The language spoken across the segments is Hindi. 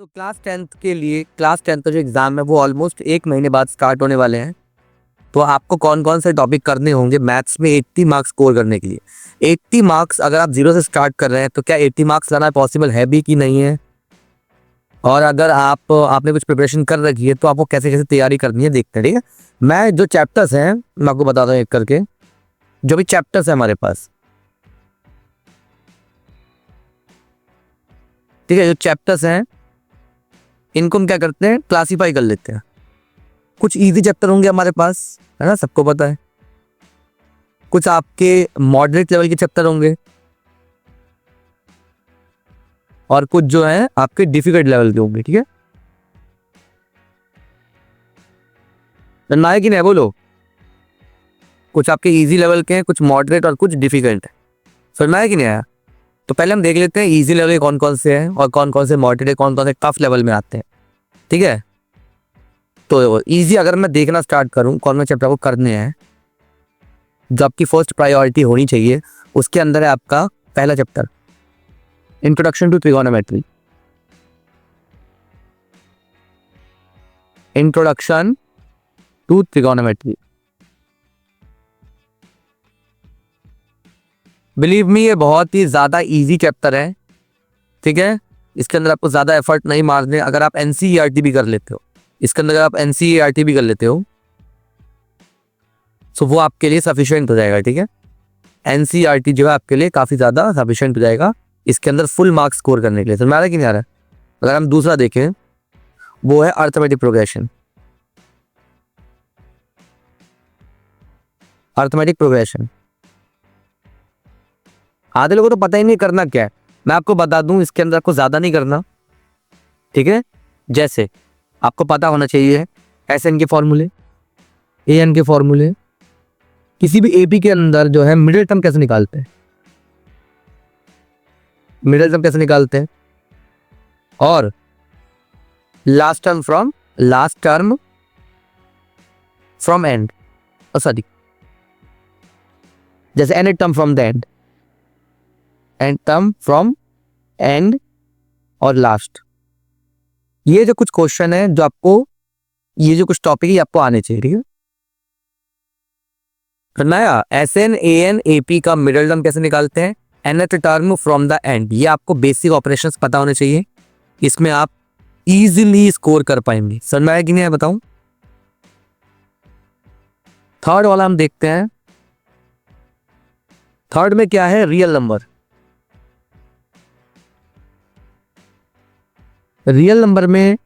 तो क्लास टेंथ का जो एग्ज़ाम है वो ऑलमोस्ट 1 महीने बाद स्टार्ट होने वाले हैं। तो आपको कौन-कौन से टॉपिक करने होंगे मैथ्स में 80 मार्क्स स्कोर करने के लिए। 80 मार्क्स अगर आप 0 से स्टार्ट कर रहे हैं तो क्या 80 मार्क्स लाना पॉसिबल है भी कि नहीं है? और अगर आपने कुछ प्रिपरेशन कर रखी है तो आपको कैसे-कैसे तैयारी करनी है देखते हैं, ठीक है? मैं जो चैप्टर्स हैं मैं आपको बताता हूँ एक करके। जो भी चैप्टर्स हैं हमारे पास, ठीक है? जो चैप्टर्स हैं इनको हम क्या करते हैं क्लासीफाई कर लेते हैं। कुछ ईज़ी चैप्टर होंगे हमारे पास, है ना? सबको पता है। कुछ आपके मॉडरेट लेवल के चैप्टर होंगे और कुछ जो है आपके डिफिकल्ट लेवल के होंगे, ठीक है? नायक ही नहीं बोलो। कुछ आपके इजी लेवल के हैं, कुछ मॉडरेट और कुछ डिफिकल्ट है। समझ आया कि नहीं आया? तो पहले हम देख लेते हैं इजी लेवल के कौन कौन से हैं और कौन कौन से मॉडरेट है, कौन कौन से टफ लेवल में आते हैं, ठीक है? तो इजी अगर मैं देखना स्टार्ट करूं कौन से चैप्टर को करने हैं, जो आपकी फर्स्ट प्रायोरिटी होनी चाहिए उसके अंदर है आपका पहला chapter, introduction to trigonometry. Introduction to trigonometry, believe me ये बहुत ही ज़्यादा इजी चैप्टर है, ठीक है? इसके अंदर आपको ज़्यादा एफर्ट नहीं मारने। अगर आप एनसीईआरटी भी कर लेते हो, इसके अंदर अगर आप एनसीईआरटी भी कर लेते हो तो वो आपके लिए सफिशिएंट हो जाएगा, ठीक है? एनसीईआरटी जो है आपके लिए काफ़ी ज़्यादा सफिशिएंट हो जाएगा इसके अंदर फुल मार्क्स स्कोर करने के लिए। समझ आ रहा है कि नहीं आ रहा है? अगर हम दूसरा देखें वो है अर्थमेटिक प्रोग्रेशन। अर्थमेटिक प्रोग्रेशन आधे लोगों को तो पता ही नहीं करना क्या है। मैं आपको बता दूं इसके अंदर आपको ज़्यादा नहीं करना, ठीक है? जैसे आपको पता होना चाहिए एस एन के फॉर्मूले, ए एन के फॉर्मूले, किसी भी एपी के अंदर जो है मिडिल टर्म कैसे निकालते हैं, मिडिल टर्म कैसे निकालते हैं, और last term from end, sorry, जैसे any term from the end, end term from end और लास्ट। ये जो कुछ क्वेश्चन है जो आपको, ये जो कुछ टॉपिक है आपको आने चाहिए, ठीक है? नया S N A N A P का मिडिल टर्म कैसे निकालते हैं, nth term from the end, ये आपको बेसिक ऑपरेशंस पता होने चाहिए। इसमें आप इजीली स्कोर कर पाएंगे। समझ में आया कि नहीं आया बताऊं? थर्ड वाला हम देखते हैं। थर्ड में क्या है, रियल नंबर। रियल नंबर में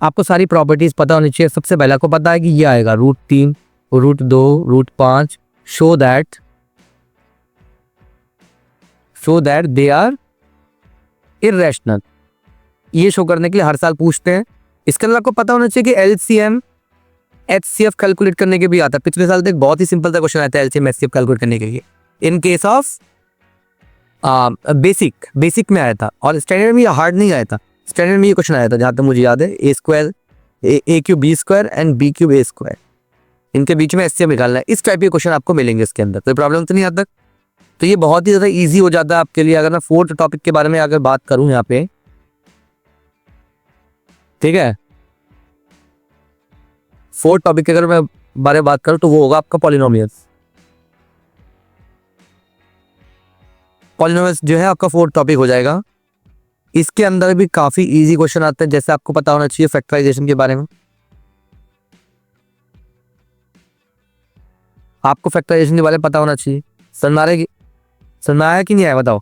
आपको सारी प्रॉपर्टीज पता होनी चाहिए। सबसे पहले आपको पता है कि ये आएगा √3, √2, √5, show that they are irrational. ये शो करने के लिए हर साल पूछते हैं। इसके अंदर आपको पता होना चाहिए कि एलसीएम एचसीएफ कैलकुलेट करने के भी आता है। पिछले साल तक बहुत ही सिंपल सा क्वेश्चन आया था एलसीएम एचसीएफ कैलकुलेट करने के लिए, इन केस ऑफ बेसिक में आया था, और स्टैंडर्ड में ये हार्ड नहीं आया था। स्टैंडर्ड में ये क्वेश्चन आया था जहां तक मुझे याद है, a² b² and b³ a², इनके बीच में एचसीएफ निकालना है। इस टाइप के क्वेश्चन आपको मिलेंगे इसके अंदर, कोई प्रॉब्लम तो नहीं आता। तो ये बहुत ही ज़्यादा ईजी हो जाता है आपके लिए। अगर मैं फोर्थ टॉपिक के बारे में अगर बात करूं यहाँ पे, ठीक है, फोर्थ टॉपिक की अगर मैं बारे में बात करूं तो वो होगा आपका पॉलिनोमियल्स। पॉलिनोमियल्स जो है आपका फोर्थ टॉपिक हो जाएगा। इसके अंदर भी काफ़ी इजी क्वेश्चन आते हैं। जैसे आपको पता होना चाहिए फैक्टराइजेशन के बारे में, आपको फैक्टराइजेशन के बारे में पता होना चाहिए। समझ में आया कि नहीं आया बताओ?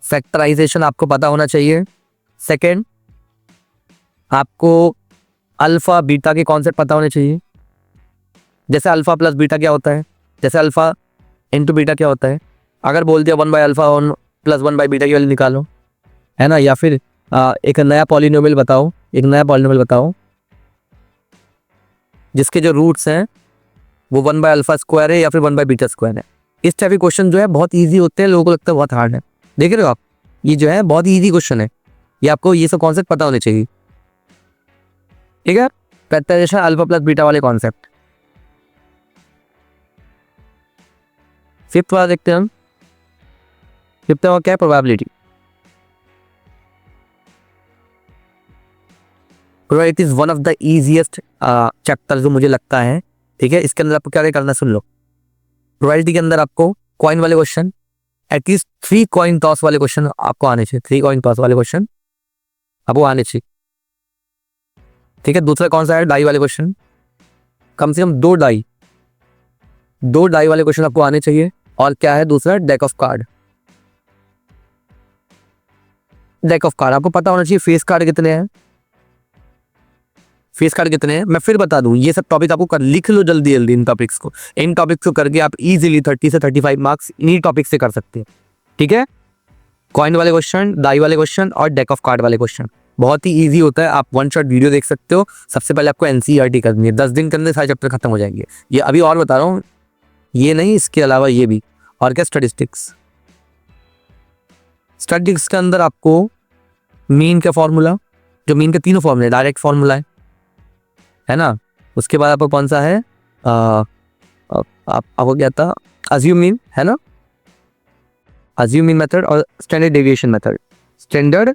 फैक्टराइजेशन आपको पता होना चाहिए। सेकेंड, आपको अल्फा बीटा के कॉन्सेप्ट पता होने चाहिए। जैसे अल्फा प्लस बीटा क्या होता है, जैसे अल्फा इंटू बीटा क्या होता है। अगर बोल दिया 1/अल्फा प्लस 1/बीटा की वैल्यू निकालो, है ना? या फिर एक नया पॉलिनोमियल बताओ, एक नया पॉलिनोमियल बताओ जिसके जो रूट्स हैं वो 1/अल्फा² है या फिर 1/बीटा² है। इस टाइप के क्वेश्चन जो है बहुत ईजी होते हैं, लोगों को लगता है बहुत हार्ड है। देख रहे हो आप, ये जो है बहुत ईजी क्वेश्चन है। ये आपको ये सब कॉन्सेप्ट पता होने चाहिए, ठीक है? फैक्टराइजेशन अल्फा प्लस बीटा वाले कॉन्सेप्ट। फिफ्थ वाला देखते हैं हम। फिफ्थ में क्या है, probability. Probability is one of the easiest chapter जो मुझे लगता है। ठीक है, इसके अंदर आपको क्या करना है, सुन लो। प्रोबेबिलिटी के अंदर आपको कॉइन वाले क्वेश्चन, एटलीस्ट 3 कॉइन टॉस वाले क्वेश्चन आपको आने चाहिए। 3 कॉइन टॉस वाले क्वेश्चन आपको आने चाहिए। ठीक है, दूसरा कौन सा है, डाई वाले क्वेश्चन, कम से कम 2 डाई वाले क्वेश्चन आपको आने चाहिए। और क्या है दूसरा, deck of card. Deck of card आपको पता होना चाहिए फेस कार्ड कितने हैं, फेस कार्ड कितने हैं मैं फिर बता दूं। ये सब टॉपिक आपको लिख लो जल्दी जल्दी इन टॉपिक्स को। इन टॉपिक्स को करके आप इजीली 30 से 35 मार्क्स इन्हीं टॉपिक से कर सकते हैं। ठीक है, कॉइन वाले क्वेश्चन, डाई वाले क्वेश्चन और डेक ऑफ कार्ड वाले क्वेश्चन बहुत ही इजी होता है। आप वन शॉट वीडियो देख सकते हो। सबसे पहले आपको एनसीईआरटी करनी है, 10 दिन के अंदर सारे चैप्टर खत्म हो जाएंगे। ये अभी और बता रहा हूँ, ये नहीं, इसके अलावा ये भी। और क्या, स्टैटिस्टिक्स। स्टैटिस्टिक्स के अंदर आपको मीन का फॉर्मूला, जो मीन के तीनों फॉर्मूले, डायरेक्ट फॉर्मूला है ना। उसके बाद आपको कौन सा है, आपको क्या था, अज्यूम मीन है ना, अज्यूम मीन मेथड और standard deviation method. Standard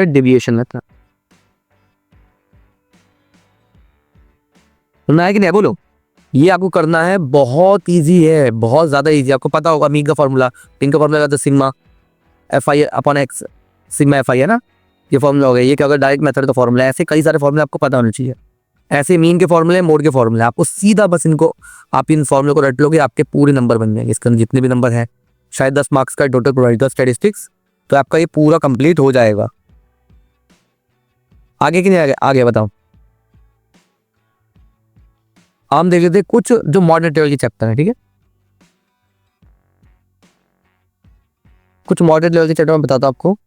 deviation method सुनना है कि नहीं, बोलो। ये आपको करना है, बहुत इजी है, बहुत ज्यादा इजी। आपको पता होगा मीन का फॉर्मूला, मीन का फॉर्मूला था sigma FI upon x, sigma FI है ना, ये फॉर्मूला हो गया। ये क्या होगा, डायरेक्ट मेथड का फॉर्मूला है। ऐसे कई सारे फॉर्मूले आपको पता होने चाहिए। ऐसे मीन के फॉर्मूले, मोड के फॉर्मूले, आपको सीधा बस इनको, आप इन फॉर्मूले को रट लोगे, आपके पूरे नंबर बन जाएंगे। इसके अंदर जितने भी नंबर हैं, शायद 10 मार्क्स का टोटल प्रोवाइड स्टैटिस्टिक्स, तो आपका ये पूरा कंप्लीट हो जाएगा। आगे कि नहीं आगे बताओ। हम देख लेते हैं कुछ जो मॉडरेट लेवल के चैप्टर है। ठीक है, कुछ मॉडरेट लेवल के चैप्टर में बताता हूं आपको।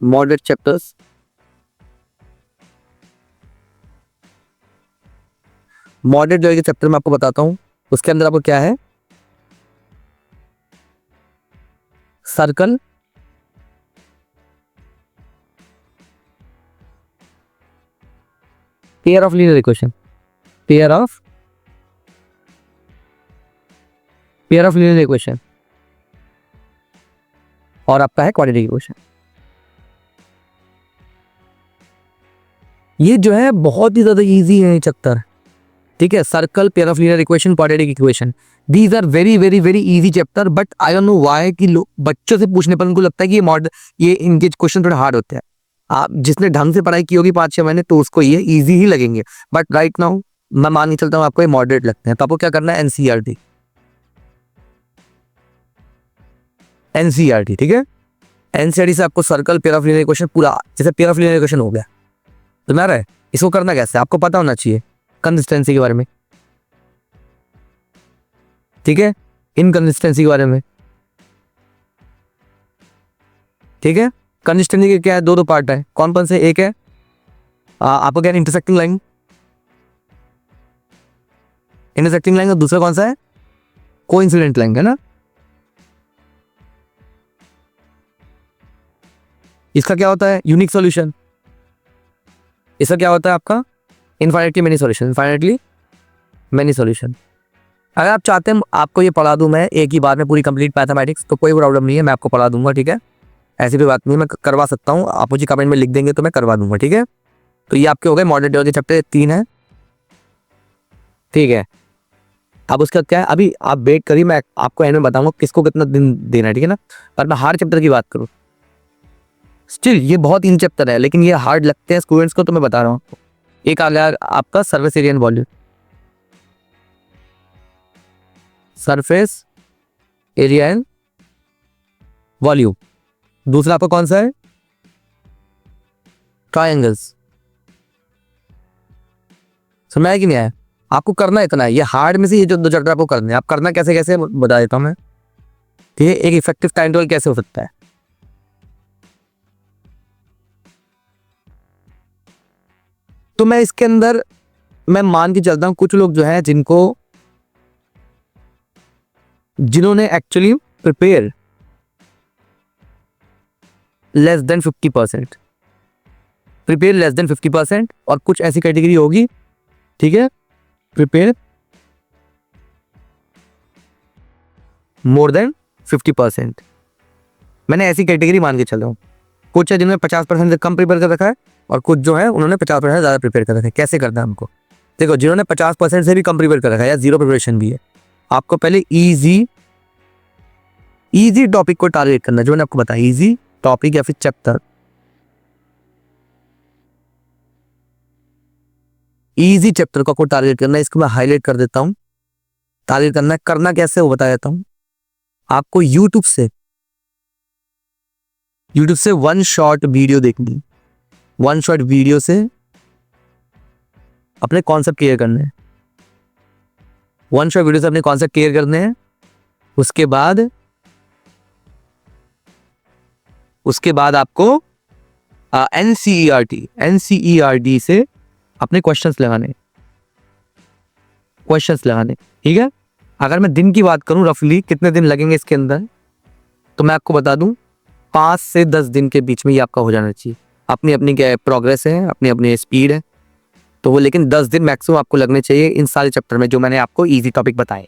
मॉडरेट चैप्टर्स, मॉडरेट लेवल के चैप्टर में आपको बताता हूं। उसके अंदर आपको क्या है, circle, pair of linear equation, pair of linear equation, और आपका है क्वाड्रेटिक इक्वेशन। ये जो है बहुत ही ज्यादा इजी है चैप्टर। ठीक है, circle, pair of linear equation, quadratic equation, these are very very very easy chapter. But I don't know why कि लोग बच्चों से पूछने पर उनको लगता है कि ये इनके क्वेश्चन थोड़े हार्ड होते हैं। आप जिसने ढंग से पढ़ाई की होगी 5-6 महीने, तो उसको ये इजी ही लगेंगे। बट राइट नाउ मैं मान के चलता हूँ आपको ये मॉडरेट लगते हैं। तो आपको क्या करना है, एनसीईआरटी, एनसीईआरटी। ठीक है, एनसीईआरटी से आपको circle, pair of linear equation पूरा, जैसे पेयर ऑफ लीनियर इक्वेशन हो गया, तो मैं रहा इसको करना कैसे आपको पता होना चाहिए, कंसिस्टेंसी के बारे में। ठीक है, इनकंसिस्टेंसी के बारे में। ठीक है, कंसिस्टेंसी के क्या है, 2 पार्ट है। कौन कौन से, एक है आपको क्या है, इंटरसेक्टिंग लाइन, इंटरसेक्टिंग लाइन, और दूसरा कौन सा है, कोइंसिडेंट लाइन, है ना। इसका क्या होता है, यूनिक सॉल्यूशन। इसका क्या होता है आपका, infinitely many solution, infinitely many solution. अगर आप चाहते हैं आपको ये पढ़ा दूं मैं एक ही बार में पूरी कंप्लीट मैथमेटिक्स, तो कोई प्रॉब्लम नहीं है, मैं आपको पढ़ा दूंगा। ठीक है, ऐसी कोई बात नहीं, मैं करवा सकता हूँ। आप मुझे कमेंट में लिख देंगे तो मैं करवा दूंगा। ठीक है, तो ये आपके हो गए मॉडरेट लेवल के चैप्टर 3 है। ठीक है, अब उसका क्या है, अभी आप वेट करिए, मैं आपको एंड में बताऊंगा किसको कितना दिन देना है। ठीक है ना, पर मैं हर चैप्टर की बात करूँ, स्टिल ये बहुत इन चैप्टर है, लेकिन ये हार्ड लगते हैं स्टूडेंट्स को, तो मैं बता रहा हूँ आपको। एक आ गया आपका surface area and volume, surface area and volume. दूसरा आपका कौन सा है, ट्रायंगल्स। समझ आया कि नहीं आया, आपको करना इतना है। ये हार्ड में से ये जो 2 चैप्टर आपको करने हैं, आप करना कैसे कैसे बता देता हूं मैं। ठीक है, एक इफेक्टिव टाइम टेबल कैसे हो सकता है। तो मैं इसके अंदर मैं मान के चलता हूं कुछ लोग जो है जिन्होंने actually prepare less than 50%, prepare less than 50%, और कुछ ऐसी कैटेगरी होगी, ठीक है, प्रिपेयर मोर देन 50%। मैंने ऐसी कैटेगरी मान के चल रहा हूँ। कुछ है जिन्होंने 50% से कम प्रिपेयर कर रखा है और कुछ जो है उन्होंने 50% ज़्यादा प्रिपेयर कर रखा है। कैसे करना है हमको, देखो जिन्होंने 50% से भी कम प्रिपेयर कर रखा है या जीरो प्रिपरेशन भी है, आपको पहले इजी टॉपिक को टारगेट करना है। जो मैंने आपको बताया इजी टॉपिक या फिर चैप्टर, इजी चैप्टर को आपको टारगेट करना है। इसको मैं हाईलाइट कर देता हूँ। टारगेट करना कैसे वो बता देता हूँ आपको। यूट्यूब से वन शॉर्ट वीडियो देखनी, वन शॉर्ट वीडियो से अपने कॉन्सेप्ट क्लियर करने हैं। वन शॉर्ट वीडियो से अपने कॉन्सेप्ट क्लियर करने हैं। उसके बाद आपको एनसीईआरटी से अपने क्वेश्चंस लगाने, ठीक है। अगर मैं दिन की बात करूं रफली कितने दिन लगेंगे इसके अंदर, तो मैं आपको बता दूं 5 से 10 दिन के बीच में ये आपका हो जाना चाहिए। अपनी अपनी क्या प्रोग्रेस है, अपनी अपनी स्पीड है, तो वो लेकिन 10 दिन मैक्सिमम आपको लगने चाहिए इन सारे चैप्टर में जो मैंने आपको इजी टॉपिक बताए,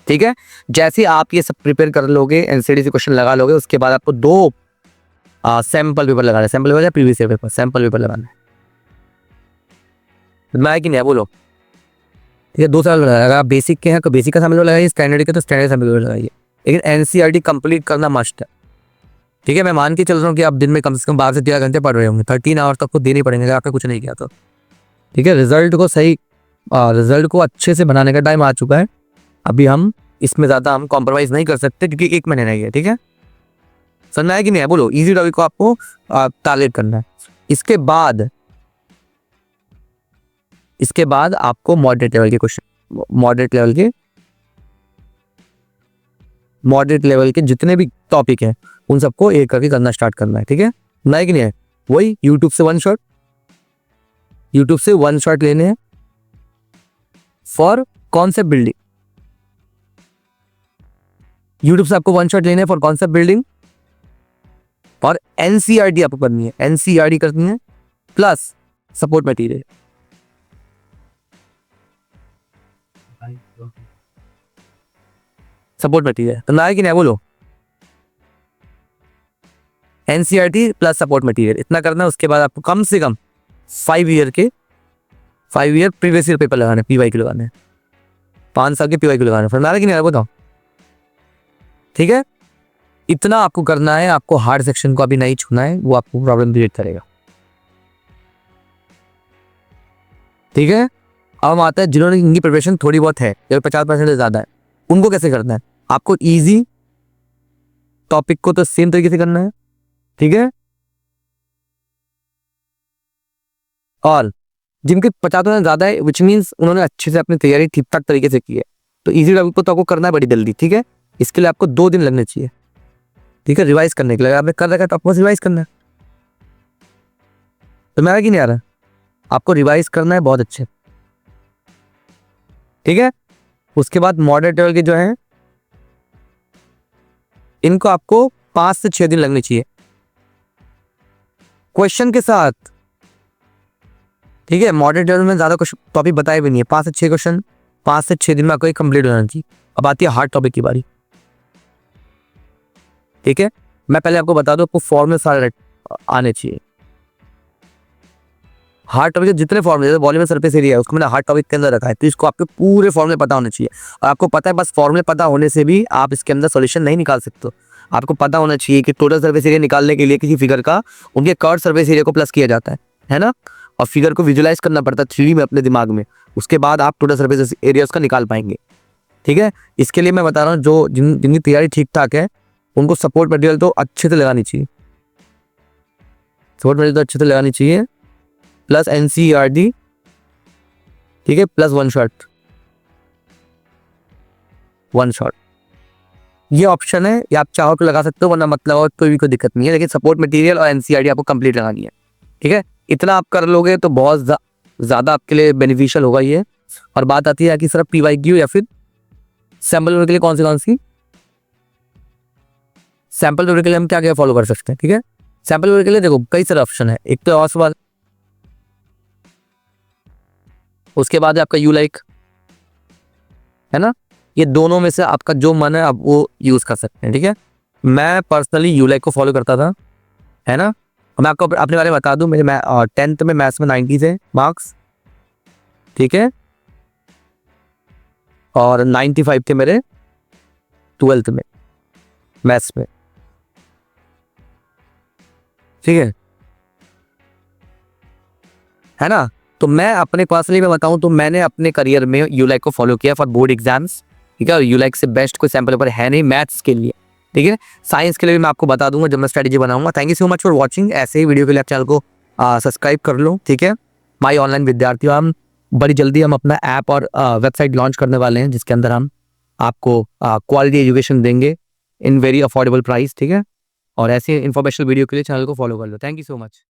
ठीक है। जैसे आप ये सब प्रिपेयर कर लोगे, एनसीईआरटी से क्वेश्चन लगा लोगे, उसके बाद आपको 2 सैंपल पेपर लगाना है। सैंपल पेपर या previous year paper, sample paper लगाना है। मैं कि नहीं बोलो, ठीक है। 2 सैंपल लगाइए। अगर आप बेसिक के हैं तो बेसिक का सैंपल पेपर लगाइए, स्टैंडर्ड के तो स्टैंडर्ड सैंपल पेपर लगाइए। लेकिन एनसीईआरटी कंप्लीट करना मस्ट है, ठीक है। मैं मान के चल रहा हूँ कि आप दिन में कम से कम 12 से 13 घंटे पढ़ रहे होंगे। 13 आवर्स तक को देने पड़ेंगे अगर आपने कुछ नहीं किया तो, ठीक है। रिजल्ट को अच्छे से बनाने का टाइम आ चुका है। अभी हम इसमें ज़्यादा हम कॉम्प्रोमाइज़ नहीं कर सकते क्योंकि 1 महीने नहीं है, ठीक है। समझना है कि नहीं है बोलो। इजी टॉपिक को आपको टारगेट करना है। इसके बाद आपको मॉडरेट लेवल के जितने भी टॉपिक हैं उन सबको एक करके करना स्टार्ट करना है, ठीक है ना, कि नहीं है। वही यूट्यूब से वन शॉट लेने हैं फॉर कॉन्सेप्ट बिल्डिंग। यूट्यूब से आपको वन शॉट लेने हैं फॉर कॉन्सेप्ट बिल्डिंग, और एनसीईआरटी आपको करनी है। एनसीईआरटी करनी है प्लस सपोर्ट मटेरियल। तो ना है कि नहीं बोलो। एनसीईआरटी प्लस सपोर्ट मटेरियल इतना करना है। उसके बाद आपको कम से कम 5 ईयर प्रीवियस ईयर पेपर लगाने, पीवाई के लगाने, 5 साल के पीवाई के लगाने। फिर ना है कि नहीं बताओ, ठीक है। इतना आपको करना है। आपको हार्ड सेक्शन को अभी नहीं छूना है, वो आपको प्रॉब्लम क्रिएट करेगा, ठीक है। अब हम आता है जिन्होंने इनकी प्रिपरेशन थोड़ी बहुत है, 50% से ज्यादा है, उनको कैसे करना है। आपको इजी टॉपिक को तो सेम तरीके से करना है, ठीक है। और जिनके 50% ज्यादा है विच मीन्स उन्होंने अच्छे से अपनी तैयारी ठीक ठाक तरीके से की है, तो इजी टॉपिक को तो आपको करना है बड़ी जल्दी, ठीक है। इसके लिए आपको 2 दिन लगने चाहिए, ठीक है, रिवाइज करने के लिए। आपने कर रखा है तो आपको रिवाइज करना है। तो मैं कि नहीं आ रहा, आपको रिवाइज करना है बहुत अच्छे, ठीक है। उसके बाद मॉडरेट लेवल के जो है इनको आपको 5 से 6 दिन लगने चाहिए क्वेश्चन के साथ, ठीक है। मॉडरेट लेवल में ज्यादा कुछ टॉपिक बताए भी नहीं है। 5 से 6 क्वेश्चन 5 से 6 दिन में आपको कंप्लीट हो जाना चाहिए। अब आती है हार्ड टॉपिक की बारी, ठीक है। मैं पहले आपको बता दूं, आपको फॉर्मूले सारे आने चाहिए। हार्ड टॉपिक जितने फॉर्मूले, वॉल्यूम सरफेस एरिया है उसको मैंने हार्ड टॉपिक के अंदर रखा है, तो इसको आपके पूरे फॉर्मूले पता होने चाहिए। और आपको पता है बस फॉर्मूले पता होने से भी आप इसके अंदर सॉल्यूशन नहीं निकाल सकते। आपको पता होना चाहिए कि टोटल सरफेस एरिया निकालने के लिए किसी फिगर का उनके कर्व सरफेस एरिया को प्लस किया जाता है ना। और फिगर को विजुलाइज करना पड़ता है 3D में अपने दिमाग में, उसके बाद आप टोटल सर्फेस एरिया का निकाल पाएंगे, ठीक है। इसके लिए मैं बता रहा हूँ जो जिनकी तैयारी ठीक ठाक है उनको सपोर्ट मटेरियल तो अच्छे से लगानी चाहिए, प्लस एनसीईआरटी, ठीक है, प्लस वन शॉट। ये ऑप्शन है, ये आप चाहो तो लगा सकते हो, वरना मत लगाओ तो भी कोई दिक्कत नहीं है। लेकिन सपोर्ट मटेरियल और एनसीईआरटी आपको कंप्लीट लगानी है, ठीक है। इतना आप कर लोगे तो बहुत ज़्यादा आपके लिए बेनिफिशियल होगा ये। और बात आती है कि सिर्फ पीवाईक्यू या फिर सैंपल पेपर के लिए कौन सी सैंपल पेपर के लिए हम क्या क्या फॉलो कर सकते हैं, ठीक है। सैंपल पेपर के लिए देखो कई सारे ऑप्शन है। एक तो और सवाल, उसके बाद आपका यू लाइक, है ना। ये दोनों में से आपका जो मन है आप वो यूज कर सकते हैं, ठीक है। मैं पर्सनली यूलाइक को फॉलो करता था, है ना। मैं आपको अपने बारे में बता दूं, मेरे 10th में मैथ्स में 90 थे मार्क्स, ठीक है, और 95 थे मेरे 12th में मैथ्स में, ठीक है ना। तो मैं अपने पर्सनली मैं बताऊं तो मैंने अपने करियर में यूलाइक को फॉलो किया फॉर बोर्ड एग्जाम्स, ठीक है। और यूलाइक से बेस्ट कोई सैम्पल पेपर है नहीं मैथ्स के लिए, ठीक है। साइंस के लिए भी मैं आपको बता दूंगा जब मैं स्ट्रेटेजी बनाऊंगा। Thank you so much for watching. ऐसे ही वीडियो के लिए आप चैनल को सब्सक्राइब कर लो, ठीक है। माई ऑनलाइन विद्यार्थी, हम बड़ी जल्दी हम अपना ऐप और वेबसाइट लॉन्च करने वाले हैं जिसके अंदर हम आपको क्वालिटी एजुकेशन देंगे इन वेरी अफोर्डेबल प्राइस, ठीक है। और ऐसे इन्फॉर्मेशनल वीडियो के लिए चैनल को फॉलो कर लो। Thank you so much.